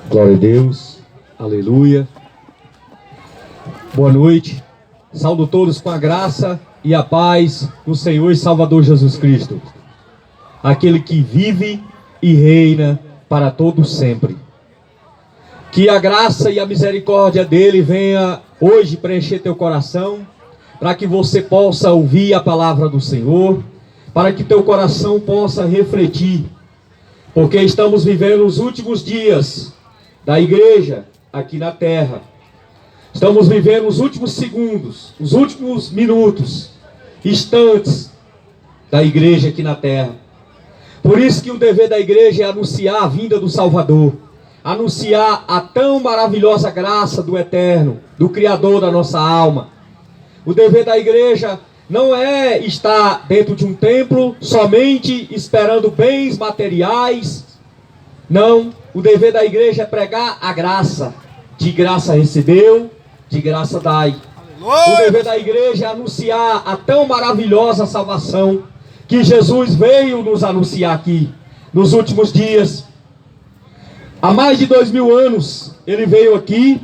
Glória a Deus, aleluia. Boa noite, saúdo todos com a graça e a paz do Senhor e Salvador Jesus Cristo, aquele que vive e reina para todo sempre. Que a graça e a misericórdia dele venha hoje preencher teu coração, para que você possa ouvir a palavra do Senhor, para que teu coração possa refletir, porque estamos vivendo os últimos dias da igreja aqui na terra. Estamos vivendo os últimos segundos, os últimos minutos, instantes da igreja aqui na terra. Por isso que o dever da igreja é anunciar a vinda do Salvador, anunciar a tão maravilhosa graça do Eterno, do Criador da nossa alma. O dever da igreja não é estar dentro de um templo somente esperando bens materiais. Não, o dever da igreja é pregar a graça. De graça recebeu, de graça dai. O dever da igreja é anunciar a tão maravilhosa salvação que Jesus veio nos anunciar aqui, nos últimos dias. Há mais de 2000 anos, ele veio aqui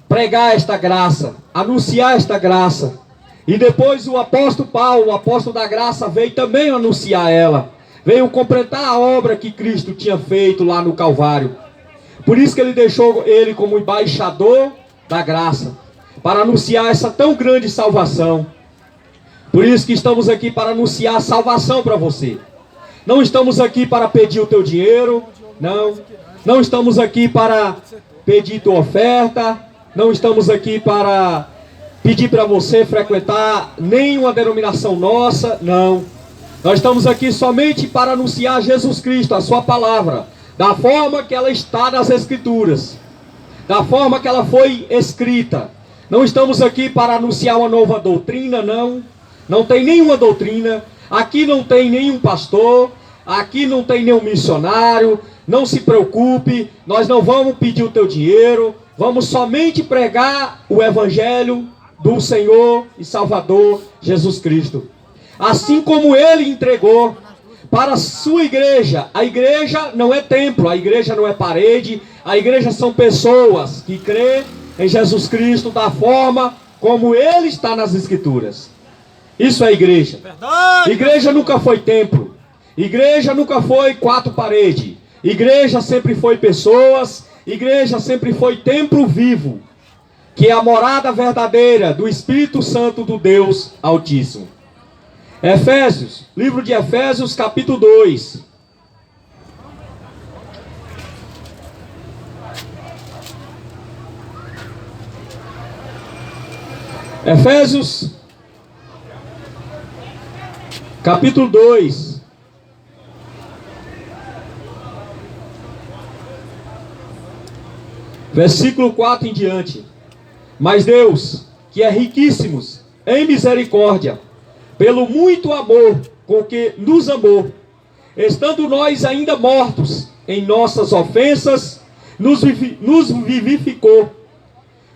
pregar esta graça, anunciar esta graça. E depois o apóstolo Paulo, o apóstolo da graça, veio também anunciar ela. Veio completar a obra que Cristo tinha feito lá no Calvário. Por isso que ele deixou ele como embaixador da graça, para anunciar essa tão grande salvação. Por isso que estamos aqui para anunciar a salvação para você. Não estamos aqui para pedir o teu dinheiro, não. Não estamos aqui para pedir tua oferta, não estamos aqui para pedir para você frequentar nenhuma denominação nossa, não. Nós estamos aqui somente para anunciar Jesus Cristo, a sua palavra, da forma que ela está nas Escrituras, da forma que ela foi escrita. Não estamos aqui para anunciar uma nova doutrina, não. Não tem nenhuma doutrina. Aqui não tem nenhum pastor, aqui não tem nenhum missionário. Não se preocupe, nós não vamos pedir o teu dinheiro. Vamos somente pregar o Evangelho do Senhor e Salvador Jesus Cristo. Assim como ele entregou para a sua igreja. A igreja não é templo, a igreja não é parede. A igreja são pessoas que crêem em Jesus Cristo da forma como ele está nas Escrituras. Isso é igreja. Verdade. Igreja nunca foi templo. Igreja nunca foi quatro paredes. Igreja sempre foi pessoas. Igreja sempre foi templo vivo, que é a morada verdadeira do Espírito Santo do Deus Altíssimo. Efésios, livro de Efésios, capítulo 2. Efésios, capítulo 2. Versículo 4 em diante. Mas Deus, que é riquíssimo em misericórdia, pelo muito amor com que nos amou, estando nós ainda mortos em nossas ofensas, nos vivificou,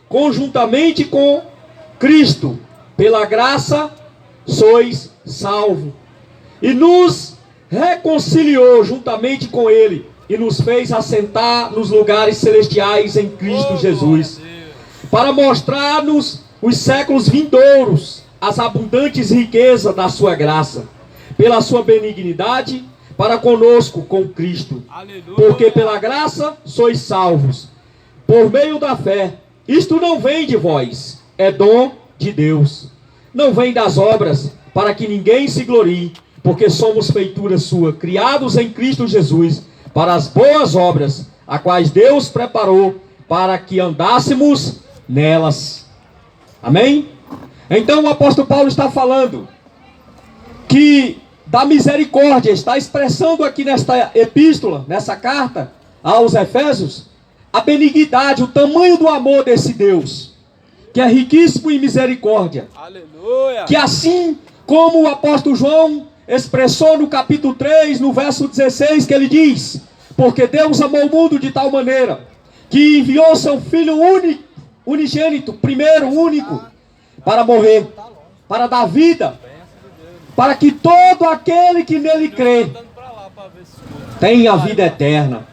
conjuntamente com Cristo, pela graça sois salvos, e nos reconciliou juntamente com Ele, e nos fez assentar nos lugares celestiais em Cristo Jesus, para mostrar-nos os séculos vindouros, as abundantes riquezas da sua graça, pela sua benignidade, para conosco com Cristo. Aleluia. Porque pela graça sois salvos, por meio da fé. Isto não vem de vós, é dom de Deus. Não vem das obras, para que ninguém se glorie, porque somos feitura sua, criados em Cristo Jesus, para as boas obras, a quais Deus preparou, para que andássemos nelas. Amém? Então o apóstolo Paulo está falando que da misericórdia, está expressando aqui nesta epístola, nessa carta aos Efésios, a benignidade, o tamanho do amor desse Deus, que é riquíssimo em misericórdia. Aleluia. Que assim como o apóstolo João expressou no capítulo 3, no verso 16, que ele diz: porque Deus amou o mundo de tal maneira, que enviou seu Filho único, unigênito, primeiro, único, para morrer, para dar vida, para que todo aquele que nele crê tenha a vida eterna.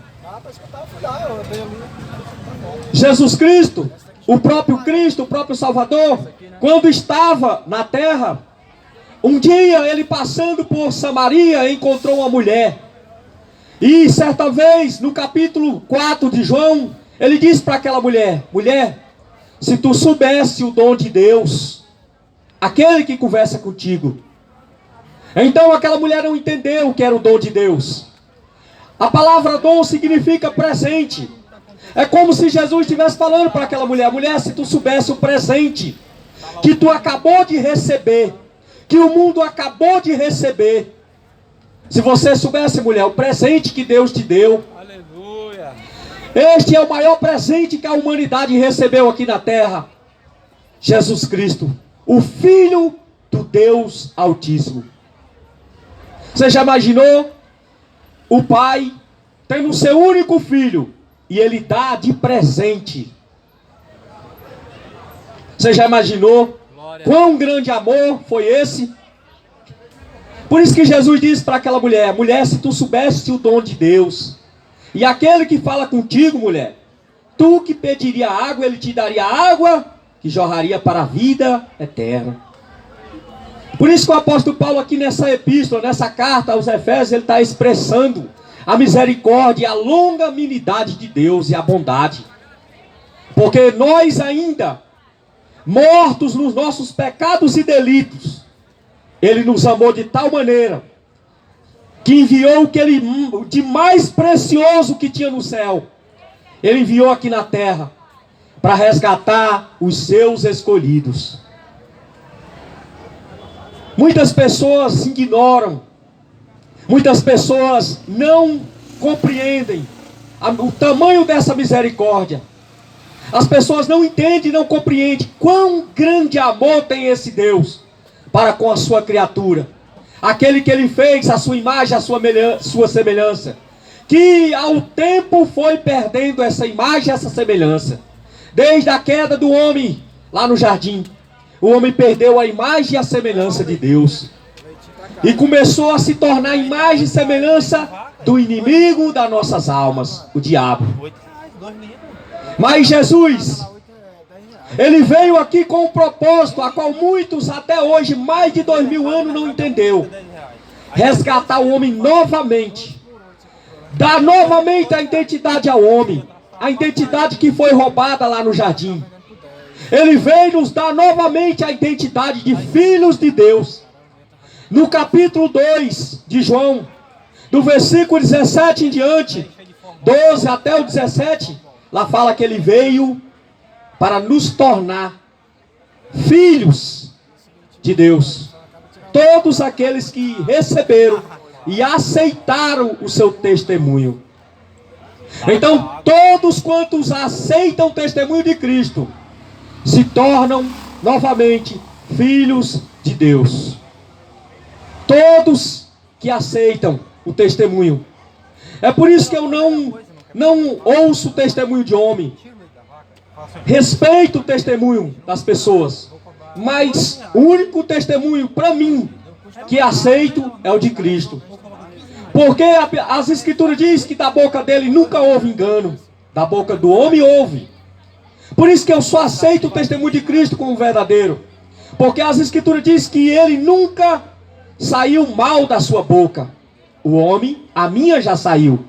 Jesus Cristo, o próprio Salvador, quando estava na terra, um dia ele passando por Samaria encontrou uma mulher. E certa vez, no capítulo 4 de João, ele disse para aquela mulher: mulher, se tu soubesse o dom de Deus, aquele que conversa contigo. Então aquela mulher não entendeu o que era o dom de Deus. A palavra dom significa presente. É como se Jesus estivesse falando para aquela mulher: mulher, se tu soubesse o presente que tu acabou de receber, que o mundo acabou de receber. Se você soubesse, mulher, o presente que Deus te deu. Aleluia. Este é o maior presente que a humanidade recebeu aqui na terra. Jesus Cristo, o Filho do Deus Altíssimo. Você já imaginou o pai tendo o seu único filho e ele dá de presente? Você já imaginou quão grande amor foi esse? Por isso que Jesus disse para aquela mulher: mulher, se tu soubesse o dom de Deus, e aquele que fala contigo, mulher, tu que pediria água, ele te daria água que jorraria para a vida eterna. Por isso que o apóstolo Paulo aqui nessa epístola, nessa carta aos Efésios, ele está expressando a misericórdia, a longanimidade de Deus e a bondade. Porque nós ainda, mortos nos nossos pecados e delitos, Ele nos amou de tal maneira que enviou o que Ele de mais precioso que tinha no céu. Ele enviou aqui na terra para resgatar os seus escolhidos. Muitas pessoas ignoram, muitas pessoas não compreendem o tamanho dessa misericórdia. As pessoas não entendem, não compreendem quão grande amor tem esse Deus para com a sua criatura. Aquele que Ele fez, a sua imagem, a sua semelhança. Que ao tempo foi perdendo essa imagem, essa semelhança. Desde a queda do homem lá no jardim, o homem perdeu a imagem e a semelhança de Deus. E começou a se tornar a imagem e semelhança do inimigo das nossas almas, o diabo. Mas Jesus, Ele veio aqui com um propósito, a qual muitos até hoje, mais de 2000 anos, não entendeu. Resgatar o homem novamente. Dar novamente a identidade ao homem. A identidade que foi roubada lá no jardim. Ele veio nos dar novamente a identidade de filhos de Deus. No capítulo 2 de João, do versículo 17 em diante, 12 até o 17, lá fala que Ele veio para nos tornar filhos de Deus. Todos aqueles que receberam e aceitaram o seu testemunho. Então, todos quantos aceitam o testemunho de Cristo, se tornam novamente filhos de Deus. Todos que aceitam o testemunho. É por isso que eu não ouço o testemunho de homem. Respeito o testemunho das pessoas. Mas o único testemunho para mim que aceito é o de Cristo. Porque as Escrituras dizem que da boca dele nunca houve engano. Da boca do homem houve. Por isso que eu só aceito o testemunho de Cristo como verdadeiro. Porque as Escrituras dizem que ele nunca saiu mal da sua boca. O homem, a minha já saiu.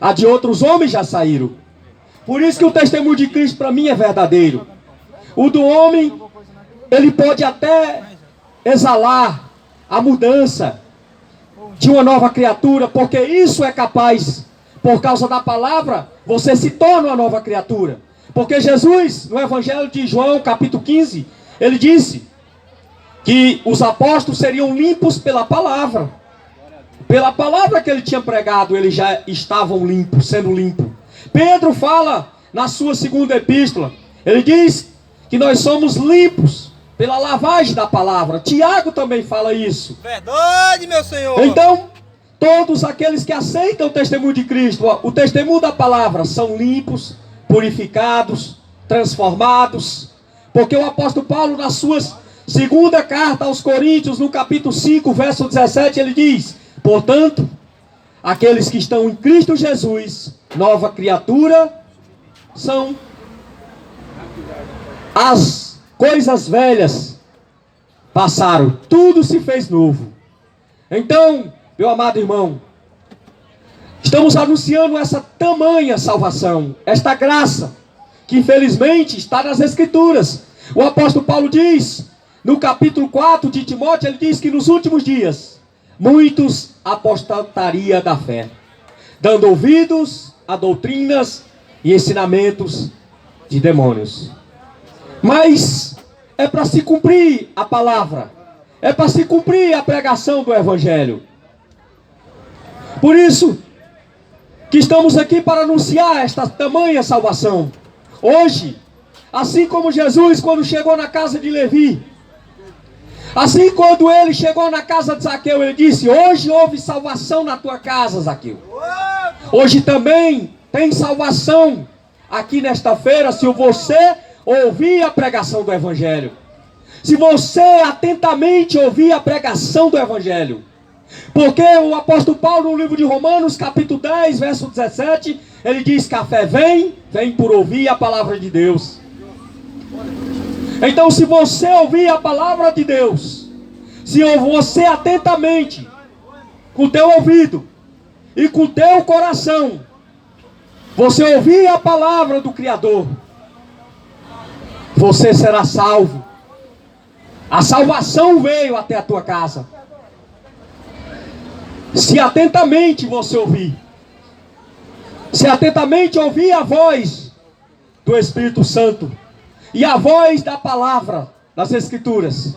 A de outros homens já saíram. Por isso que o testemunho de Cristo para mim é verdadeiro. O do homem, ele pode até exalar a mudança de uma nova criatura, porque isso é capaz. Por causa da palavra, você se torna uma nova criatura. Porque Jesus, no Evangelho de João, capítulo 15, ele disse que os apóstolos seriam limpos pela palavra. Pela palavra que ele tinha pregado, eles já estavam limpos, sendo limpos. Pedro fala na sua segunda epístola, ele diz que nós somos limpos pela lavagem da palavra. Tiago também fala isso. Verdade, meu Senhor. Então, todos aqueles que aceitam o testemunho de Cristo, o testemunho da palavra, são limpos, purificados, transformados. Porque o apóstolo Paulo, na sua segunda carta aos Coríntios, no capítulo 5, verso 17, ele diz: portanto, aqueles que estão em Cristo Jesus nova criatura, são as coisas velhas passaram, tudo se fez novo. Então, meu amado irmão, estamos anunciando essa tamanha salvação, esta graça, que infelizmente está nas Escrituras. O apóstolo Paulo diz, no capítulo 4 de Timóteo, ele diz que nos últimos dias, muitos apostatariam da fé, dando ouvidos a doutrinas e ensinamentos de demônios. Mas é para se cumprir a palavra, é para se cumprir a pregação do Evangelho. Por isso que estamos aqui para anunciar esta tamanha salvação. Hoje, assim como Jesus quando chegou na casa de Levi, assim quando ele chegou na casa de Zaqueu, ele disse: hoje houve salvação na tua casa, Zaqueu. Hoje também tem salvação aqui nesta feira, se você ouvir a pregação do Evangelho. Se você atentamente ouvir a pregação do Evangelho. Porque o apóstolo Paulo, no livro de Romanos, capítulo 10, verso 17, ele diz que a fé vem por ouvir a palavra de Deus. Então, se você ouvir a palavra de Deus, se você atentamente, com o teu ouvido e com o teu coração, você ouvir a palavra do Criador, você será salvo. A salvação veio até a tua casa. Se atentamente você ouvir, se atentamente ouvir a voz do Espírito Santo e a voz da palavra das Escrituras,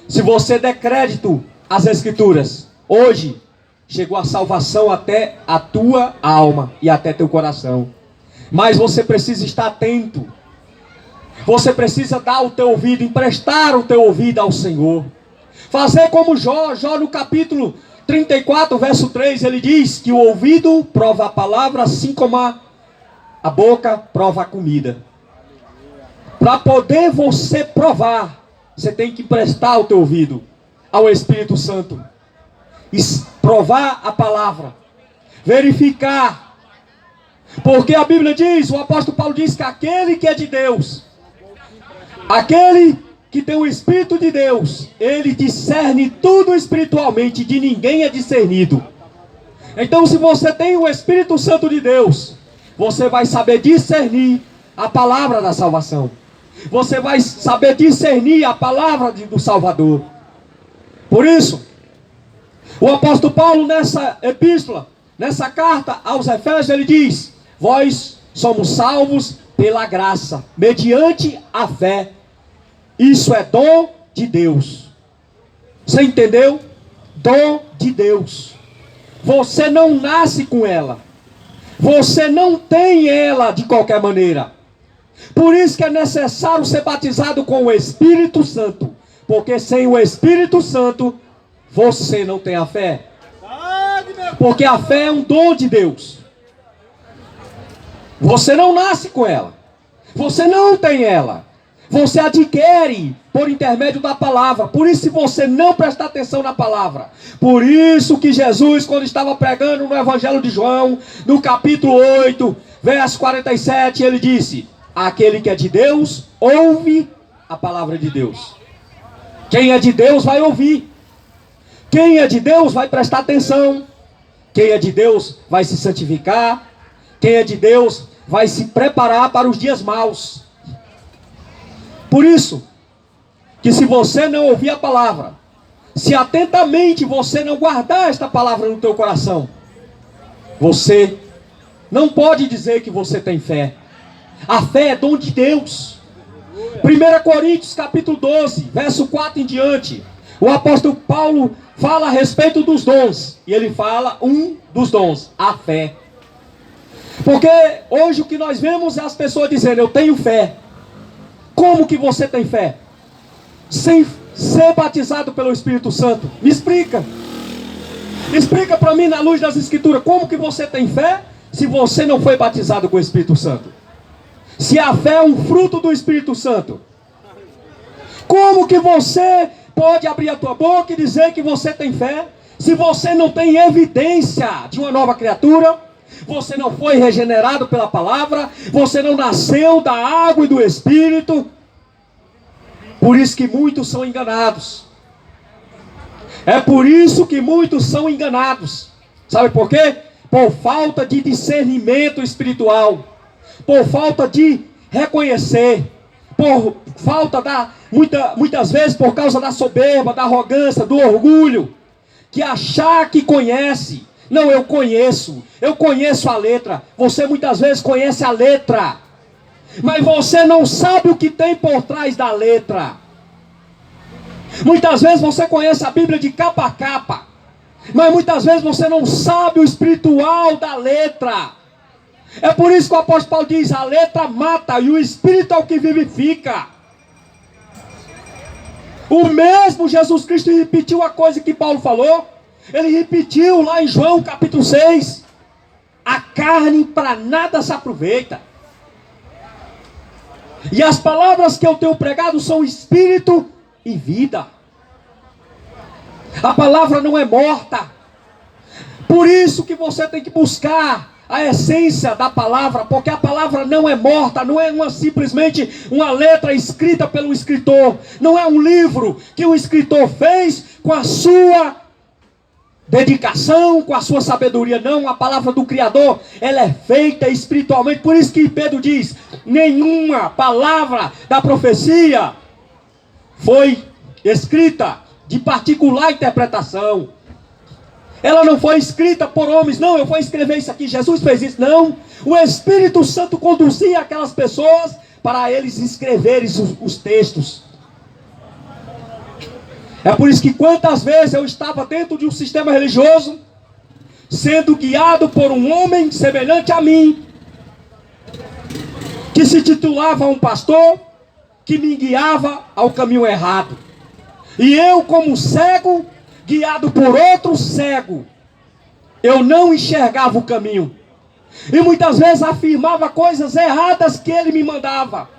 se você der crédito às Escrituras, hoje chegou a salvação até a tua alma e até teu coração. Mas você precisa estar atento. Você precisa dar o teu ouvido, emprestar o teu ouvido ao Senhor. Fazer como Jó no capítulo 34, verso 3, ele diz que o ouvido prova a palavra, assim como a boca prova a comida. Para poder você provar, você tem que emprestar o teu ouvido ao Espírito Santo. E provar a palavra. Verificar. Porque a Bíblia diz, o apóstolo Paulo diz que aquele que é de Deus, aquele que tem o Espírito de Deus, ele discerne tudo espiritualmente, de ninguém é discernido. Então, se você tem o Espírito Santo de Deus, você vai saber discernir a palavra da salvação. Você vai saber discernir a palavra do Salvador. Por isso, o apóstolo Paulo nessa epístola, nessa carta aos Efésios, ele diz: vós somos salvos pela graça, mediante a fé. Isso é dom de Deus. Você entendeu? Dom de Deus. Você não nasce com ela. Você não tem ela de qualquer maneira. Por isso que é necessário ser batizado com o Espírito Santo. Porque sem o Espírito Santo, você não tem a fé. Porque a fé é um dom de Deus. Você não nasce com ela. Você não tem ela. Você adquire por intermédio da palavra. Por isso, se você não prestar atenção na palavra. Por isso que Jesus, quando estava pregando no Evangelho de João, no capítulo 8, verso 47, ele disse: aquele que é de Deus, ouve a palavra de Deus. Quem é de Deus vai ouvir. Quem é de Deus vai prestar atenção. Quem é de Deus vai se santificar. Quem é de Deus vai se preparar para os dias maus. Por isso, que se você não ouvir a palavra, se atentamente você não guardar esta palavra no teu coração, você não pode dizer que você tem fé. A fé é dom de Deus. 1 Coríntios capítulo 12, verso 4 em diante, o apóstolo Paulo fala a respeito dos dons. E ele fala um dos dons, a fé. Porque hoje o que nós vemos é as pessoas dizendo: eu tenho fé. Como que você tem fé? Sem ser batizado pelo Espírito Santo. Me explica. Explica para mim na luz das Escrituras. Como que você tem fé se você não foi batizado com o Espírito Santo? Se a fé é um fruto do Espírito Santo. Como que você pode abrir a tua boca e dizer que você tem fé se você não tem evidência de uma nova criatura? você não foi regenerado pela palavra, você não nasceu da água e do Espírito. Por isso que muitos são enganados. É por isso que muitos são enganados. Sabe por quê? Por falta de discernimento espiritual, por falta de reconhecer, por falta muitas vezes por causa da soberba, da arrogância, do orgulho, que achar que conhece. Não, eu conheço a letra. Você muitas vezes conhece a letra, mas você não sabe o que tem por trás da letra. Muitas vezes você conhece a Bíblia de capa a capa, mas muitas vezes você não sabe o espiritual da letra. É por isso que o apóstolo Paulo diz: a letra mata e o Espírito é o que vivifica. O mesmo Jesus Cristo repetiu a coisa que Paulo falou. Ele repetiu lá em João capítulo 6. A carne para nada se aproveita. E as palavras que eu tenho pregado são espírito e vida. A palavra não é morta. Por isso que você tem que buscar a essência da palavra, porque a palavra não é morta, não é simplesmente uma letra escrita pelo escritor, não é um livro que o escritor fez com a sua dedicação, com a sua sabedoria. Não, a palavra do Criador, ela é feita espiritualmente. Por isso que Pedro diz: nenhuma palavra da profecia foi escrita de particular interpretação. Ela não foi escrita por homens. Não, eu vou escrever isso aqui, Jesus fez isso. Não, o Espírito Santo conduzia aquelas pessoas para eles escreverem os textos. É por isso que quantas vezes eu estava dentro de um sistema religioso, sendo guiado por um homem semelhante a mim, que se titulava um pastor, que me guiava ao caminho errado. E eu, como cego, guiado por outro cego, eu não enxergava o caminho. E muitas vezes afirmava coisas erradas que ele me mandava,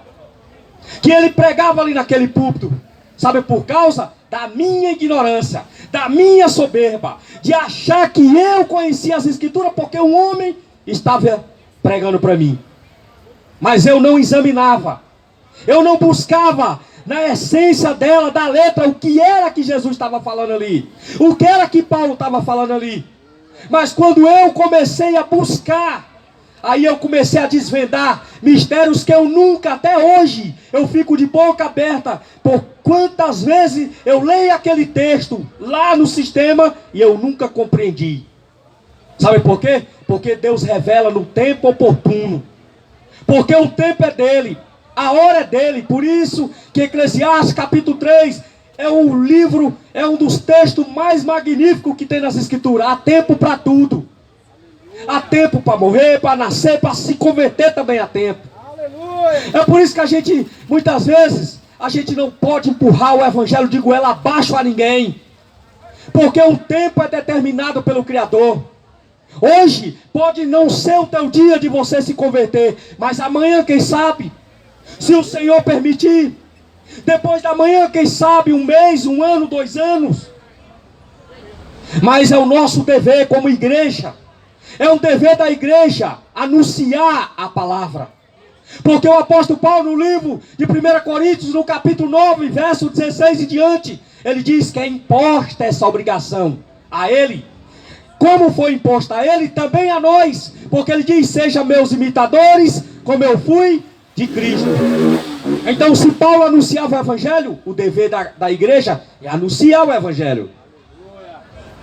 que ele pregava ali naquele púlpito. Sabe, por causa da minha ignorância, da minha soberba, de achar que eu conhecia as escrituras, porque um homem estava pregando para mim. Mas eu não examinava, eu não buscava na essência dela, da letra, o que era que Jesus estava falando ali, o que era que Paulo estava falando ali. Mas quando eu comecei a buscar, aí eu comecei a desvendar mistérios que eu nunca, até hoje, eu fico de boca aberta, por quantas vezes eu leio aquele texto lá no sistema e eu nunca compreendi. Sabe por quê? Porque Deus revela no tempo oportuno, porque o tempo é dele, a hora é dele. Por isso que Eclesiastes capítulo 3 é um livro, é um dos textos mais magníficos que tem nas escrituras. Há tempo para tudo. Há tempo para morrer, para nascer, para se converter também há tempo. Aleluia. É por isso que a gente, muitas vezes, a gente não pode empurrar o evangelho de goela abaixo a ninguém. Porque o tempo é determinado pelo Criador. Hoje pode não ser o teu dia de você se converter, mas amanhã, quem sabe, se o Senhor permitir, depois da manhã, quem sabe, um mês, um ano, 2 anos. Mas é o nosso dever como igreja, é um dever da igreja anunciar a palavra. Porque o apóstolo Paulo, no livro de 1 Coríntios, no capítulo 9, verso 16 e diante, ele diz que é imposta essa obrigação a ele. Como foi imposta a ele, também a nós. Porque ele diz: sejam meus imitadores, como eu fui de Cristo. Então, se Paulo anunciava o evangelho, o dever da igreja é anunciar o evangelho.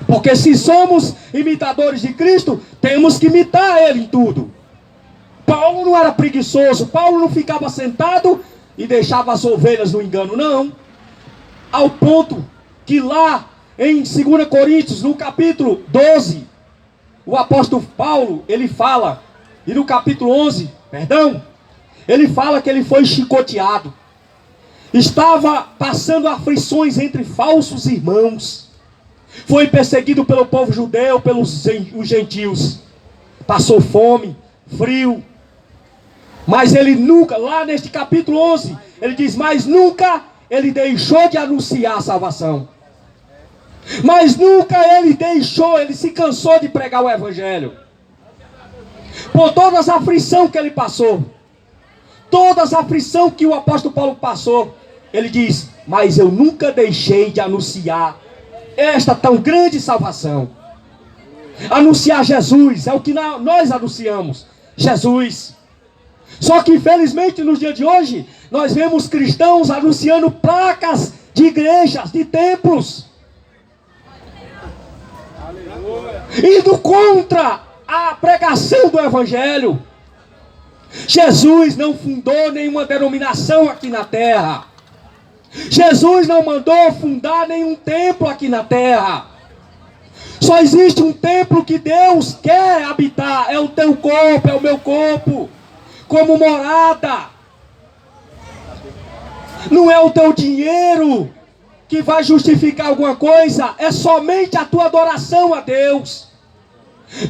Porque se somos imitadores de Cristo, temos que imitar ele em tudo. Paulo não era preguiçoso, Paulo não ficava sentado e deixava as ovelhas no engano, não. Ao ponto que lá em 2 Coríntios, no capítulo 12, o apóstolo Paulo, ele fala, e no capítulo 11, ele fala que ele foi chicoteado, estava passando aflições entre falsos irmãos, foi perseguido pelo povo judeu, pelos os gentios, passou fome, frio, mas ele nunca, lá neste capítulo 11, ele diz: mas nunca ele deixou de anunciar a salvação, mas nunca ele se cansou de pregar o evangelho. por todas as aflições que ele passou, todas as aflições que o apóstolo Paulo passou, ele diz: mas eu nunca deixei de anunciar esta tão grande salvação. Anunciar Jesus, é o que nós anunciamos, Jesus. Só que infelizmente nos dias de hoje, nós vemos cristãos anunciando placas de igrejas, de templos, indo contra a pregação do evangelho. Jesus não fundou nenhuma denominação aqui na terra. Jesus não mandou fundar nenhum templo aqui na terra. Só existe um templo que Deus quer habitar. É o teu corpo, é o meu corpo, como morada. Não é o teu dinheiro que vai justificar alguma coisa. É somente a tua adoração a Deus.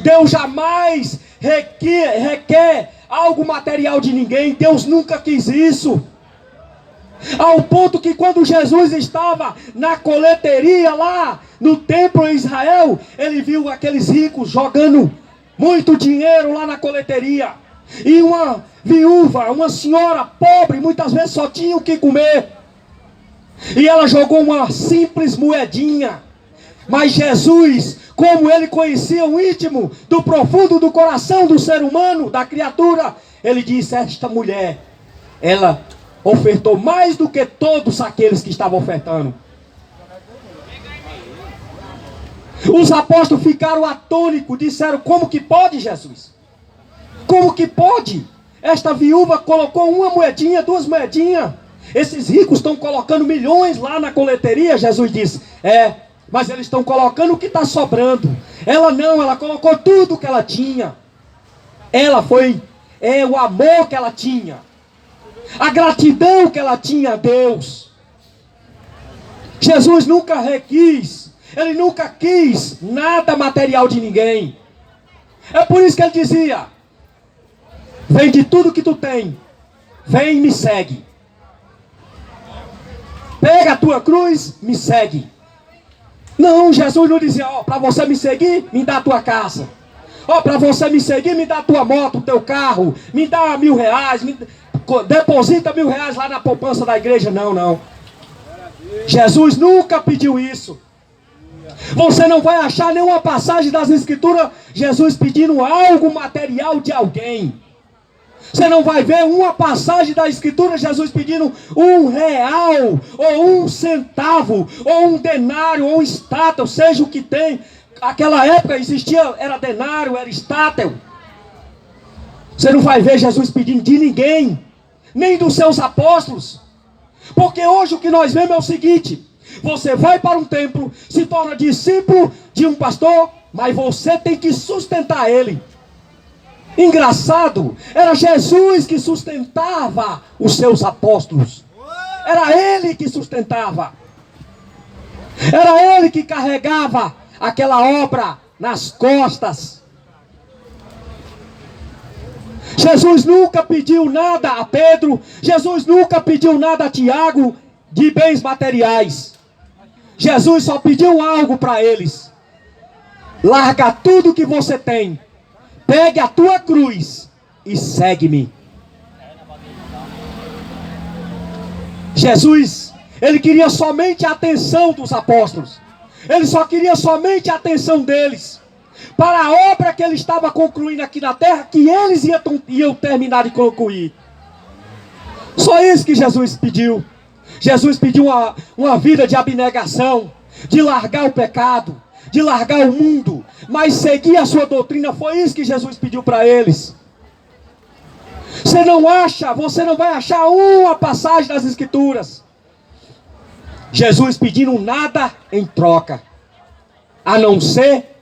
Deus jamais requer algo material de ninguém. Deus nunca quis isso. Ao ponto que quando Jesus estava na coleteria lá no templo em Israel, ele viu aqueles ricos jogando muito dinheiro lá na coleteria. E uma viúva, uma senhora pobre, muitas vezes só tinha o que comer. E ela jogou uma simples moedinha. Mas Jesus, como ele conhecia o íntimo do profundo do coração do ser humano, da criatura, ele disse: esta mulher, ela ofertou mais do que todos aqueles que estavam ofertando. Os apóstolos ficaram atônicos, disseram: como que pode, Jesus? Como que pode? Esta viúva colocou uma moedinha, duas moedinhas. Esses ricos estão colocando milhões lá na coleteria. Jesus disse: mas eles estão colocando o que está sobrando. Ela não, ela colocou tudo que ela tinha. Ela foi, o amor que ela tinha, a gratidão que ela tinha a Deus. Jesus nunca requis, ele nunca quis nada material de ninguém. É por isso que ele dizia: vende tudo que tu tem, vem e me segue. Pega a tua cruz, me segue. Não, Jesus não dizia: para você me seguir, me dá a tua casa. Para você me seguir, me dá a tua moto, o teu carro, me dá R$1.000, deposita R$1.000 lá na poupança da igreja. Não, não. Jesus nunca pediu isso. Você não vai achar nenhuma passagem das Escrituras Jesus pedindo algo material de alguém. Você não vai ver uma passagem da Escritura Jesus pedindo R$1, ou 1 centavo, ou 1 denário, ou 1 estátua, seja o que tem. Aquela época existia, era denário, era estátua. Você não vai ver Jesus pedindo de ninguém, nem dos seus apóstolos. Porque hoje o que nós vemos é o seguinte: você vai para um templo, se torna discípulo de um pastor, mas você tem que sustentar ele. Engraçado, era Jesus que sustentava os seus apóstolos. Era ele que sustentava. Era ele que carregava aquela obra nas costas. Jesus nunca pediu nada a Pedro, Jesus nunca pediu nada a Tiago de bens materiais. Jesus só pediu algo para eles: larga tudo que você tem, pegue a tua cruz e segue-me. Jesus, ele queria somente a atenção dos apóstolos. Ele só queria somente a atenção deles, para a obra que ele estava concluindo aqui na terra, que eles iam terminar de concluir. Só isso que Jesus pediu. Jesus pediu uma vida de abnegação, de largar o pecado, de largar o mundo, mas seguir a sua doutrina. Foi isso que Jesus pediu para eles. Você não vai achar uma passagem das Escrituras Jesus pedindo nada em troca, a não ser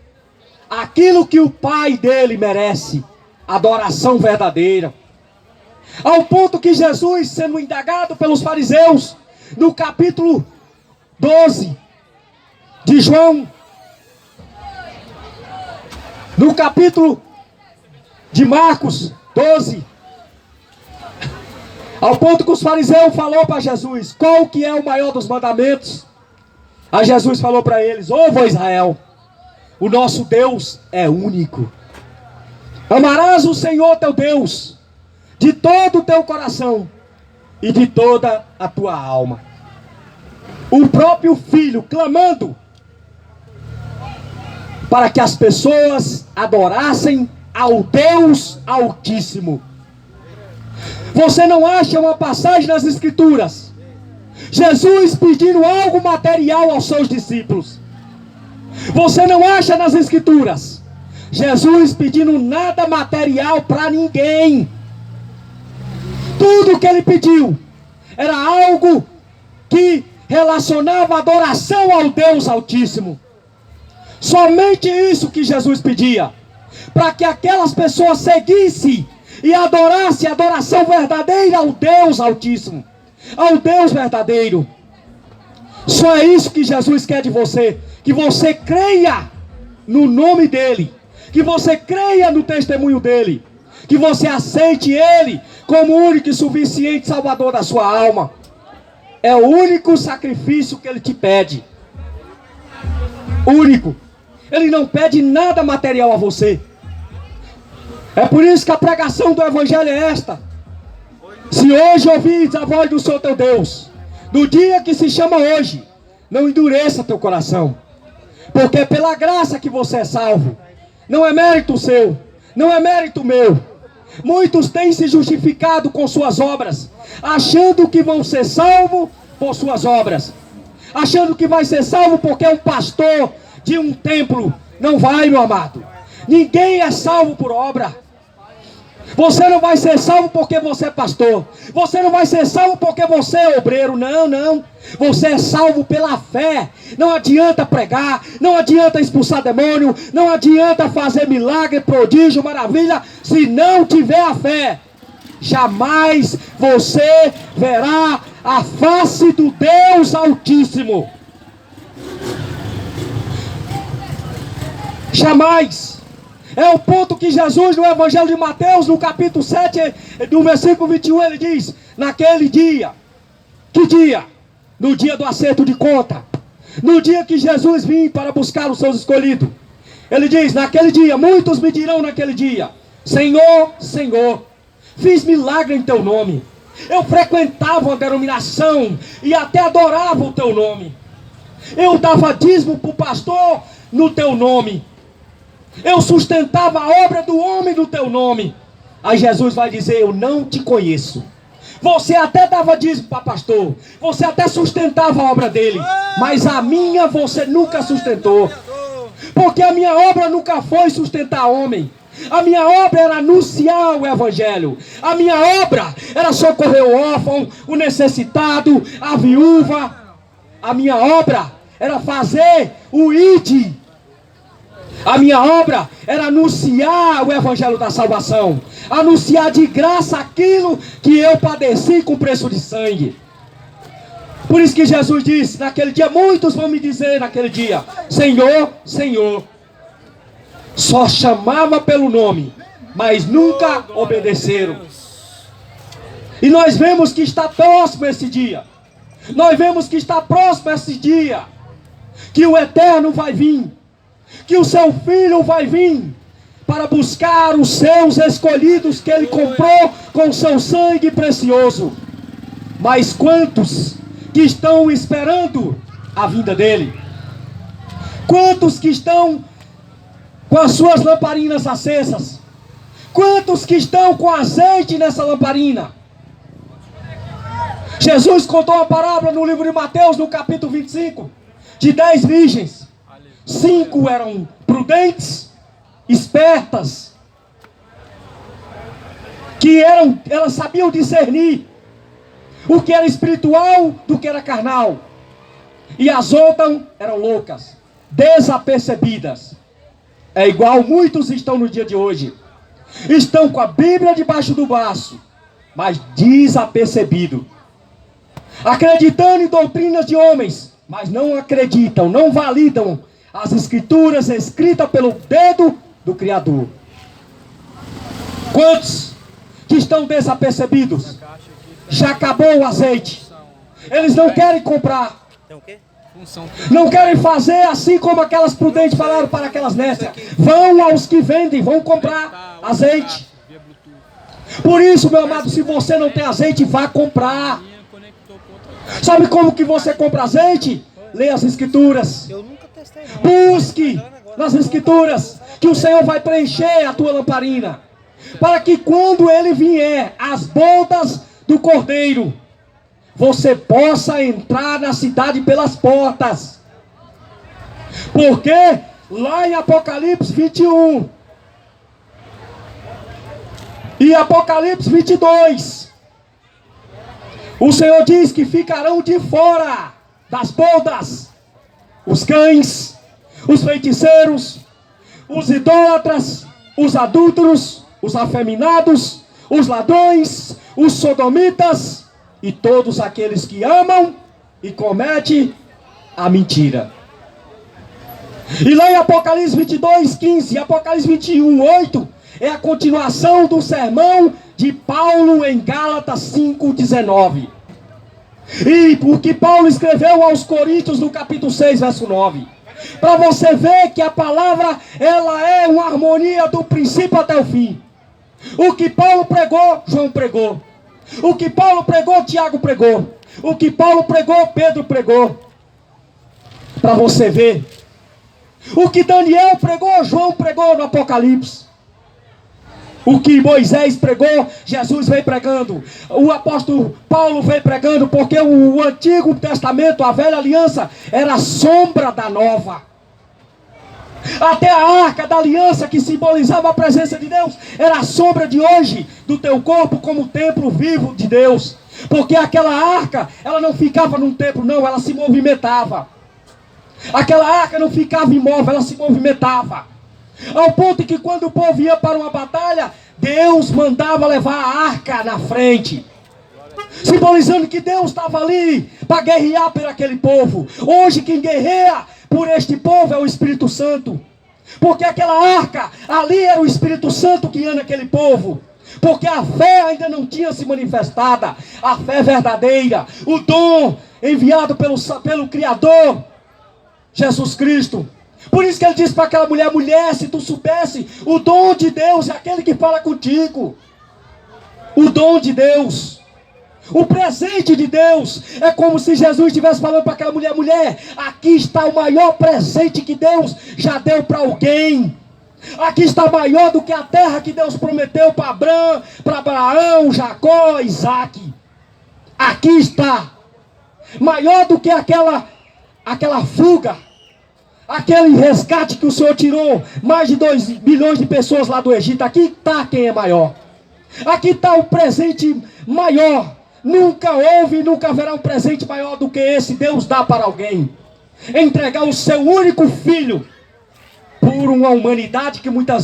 aquilo que o Pai dele merece: adoração verdadeira. Ao ponto que Jesus, sendo indagado pelos fariseus, no capítulo 12 de João, no capítulo de Marcos 12, ao ponto que os fariseus falaram para Jesus: qual que é o maior dos mandamentos? Aí Jesus falou para eles: ouve, Israel, o nosso Deus é único. Amarás o Senhor teu Deus de todo o teu coração e de toda a tua alma. O próprio Filho clamando para que as pessoas adorassem ao Deus Altíssimo. Você não acha uma passagem nas Escrituras Jesus pedindo algo material aos seus discípulos? Você não acha nas Escrituras Jesus pedindo nada material para ninguém. Tudo que ele pediu era algo que relacionava a adoração ao Deus Altíssimo. Somente isso que Jesus pedia, para que aquelas pessoas seguissem e adorassem a adoração verdadeira ao Deus Altíssimo, ao Deus verdadeiro. Só é isso que Jesus quer de você, que você creia no nome dEle, que você creia no testemunho dEle, que você aceite Ele como o único e suficiente Salvador da sua alma. É o único sacrifício que Ele te pede. Único. Ele não pede nada material a você. É por isso que a pregação do Evangelho é esta. Se hoje ouvires a voz do Senhor teu Deus, no dia que se chama hoje, não endureça teu coração. Porque é pela graça que você é salvo. Não é mérito seu, não é mérito meu. Muitos têm se justificado com suas obras, achando que vão ser salvos por suas obras, achando que vai ser salvo porque é um pastor de um templo. Não vai, meu amado. Ninguém é salvo por obra. Você não vai ser salvo porque você é pastor. Você não vai ser salvo porque você é obreiro. Não, não. Você é salvo pela fé. Não adianta pregar, não adianta expulsar demônio, não adianta fazer milagre, prodígio, maravilha, se não tiver a fé. Jamais você verá a face do Deus Altíssimo. Jamais. É o ponto que Jesus, no Evangelho de Mateus, no capítulo 7, do versículo 21, ele diz: naquele dia. Que dia? No dia do acerto de conta. No dia que Jesus vinha para buscar os seus escolhidos. Ele diz: naquele dia, muitos me dirão naquele dia: Senhor, Senhor, fiz milagre em teu nome. Eu frequentava uma denominação e até adorava o teu nome. Eu dava dízimo para o pastor no teu nome. Eu sustentava a obra do homem no teu nome. Aí Jesus vai dizer: eu não te conheço. Você até dava dízimo para pastor, você até sustentava a obra dele, mas a minha você nunca sustentou. Porque a minha obra nunca foi sustentar homem. A minha obra era anunciar o Evangelho. A minha obra era socorrer o órfão, o necessitado, a viúva. A minha obra era fazer o ide. A minha obra era anunciar o Evangelho da salvação. Anunciar de graça aquilo que eu padeci com preço de sangue. Por isso que Jesus disse, naquele dia, muitos vão me dizer naquele dia: Senhor, Senhor. Só chamava pelo nome, mas nunca obedeceram. E nós vemos que está próximo esse dia. Nós vemos que está próximo esse dia, que o Eterno vai vir, que o seu Filho vai vir para buscar os seus escolhidos que Ele comprou com seu sangue precioso. Mas quantos que estão esperando a vinda dEle? Quantos que estão com as suas lamparinas acesas? Quantos que estão com azeite nessa lamparina? Jesus contou uma parábola no livro de Mateus, no capítulo 25, de 10 virgens. 5 eram prudentes, espertas, que elas sabiam discernir o que era espiritual do que era carnal. E as outras eram loucas, desapercebidas. É igual muitos estão no dia de hoje. Estão com a Bíblia debaixo do braço, mas desapercebido. Acreditando em doutrinas de homens, mas não acreditam, não validam as escrituras escritas pelo dedo do Criador. Quantos que estão desapercebidos? Já acabou o azeite. Eles não querem comprar. Não querem fazer assim como aquelas prudentes falaram para aquelas nécias: vão aos que vendem, vão comprar. Azeite. Por isso, meu amado, se você não tem azeite, vá comprar. Sabe como que você compra azeite? Leia as escrituras. Busque nas escrituras, que o Senhor vai preencher a tua lamparina, para que quando Ele vier às bodas do Cordeiro, você possa entrar na cidade pelas portas. Porque lá em Apocalipse 21 e Apocalipse 22, o Senhor diz que ficarão de fora das bodas os cães, os feiticeiros, os idólatras, os adúlteros, os afeminados, os ladrões, os sodomitas e todos aqueles que amam e cometem a mentira. E lá em Apocalipse 22, 15 e Apocalipse 21, 8 é a continuação do sermão de Paulo em Gálatas 5, 19. E o que Paulo escreveu aos Coríntios no capítulo 6, verso 9. Para você ver que a palavra, ela é uma harmonia do princípio até o fim. O que Paulo pregou, João pregou. O que Paulo pregou, Tiago pregou. O que Paulo pregou, Pedro pregou. Para você ver. O que Daniel pregou, João pregou no Apocalipse. O que Moisés pregou, Jesus veio pregando. O apóstolo Paulo veio pregando, porque o Antigo Testamento, a velha aliança, era a sombra da nova. Até a arca da aliança, que simbolizava a presença de Deus, era a sombra de hoje, do teu corpo como templo vivo de Deus. Porque aquela arca, ela não ficava num templo, não, ela se movimentava. Aquela arca não ficava imóvel, ela se movimentava. Ao ponto que quando o povo ia para uma batalha, Deus mandava levar a arca na frente, simbolizando que Deus estava ali para guerrear por aquele povo. Hoje quem guerreia por este povo é o Espírito Santo, porque aquela arca ali era o Espírito Santo guiando aquele povo. Porque a fé ainda não tinha se manifestada, a fé verdadeira, o dom enviado pelo Criador, Jesus Cristo. Por isso que ele disse para aquela mulher: mulher, se tu soubesse, o dom de Deus é aquele que fala contigo. O dom de Deus, o presente de Deus, é como se Jesus estivesse falando para aquela mulher: mulher, aqui está o maior presente que Deus já deu para alguém. Aqui está maior do que a terra que Deus prometeu para Abraão, Jacó, Isaac. Aqui está, maior do que aquela fuga, aquele resgate que o Senhor tirou mais de 2 milhões de pessoas lá do Egito. Aqui está quem é maior. Aqui está o presente maior. Nunca houve e nunca haverá um presente maior do que esse. Deus dá para alguém. Entregar o seu único filho por uma humanidade que muitas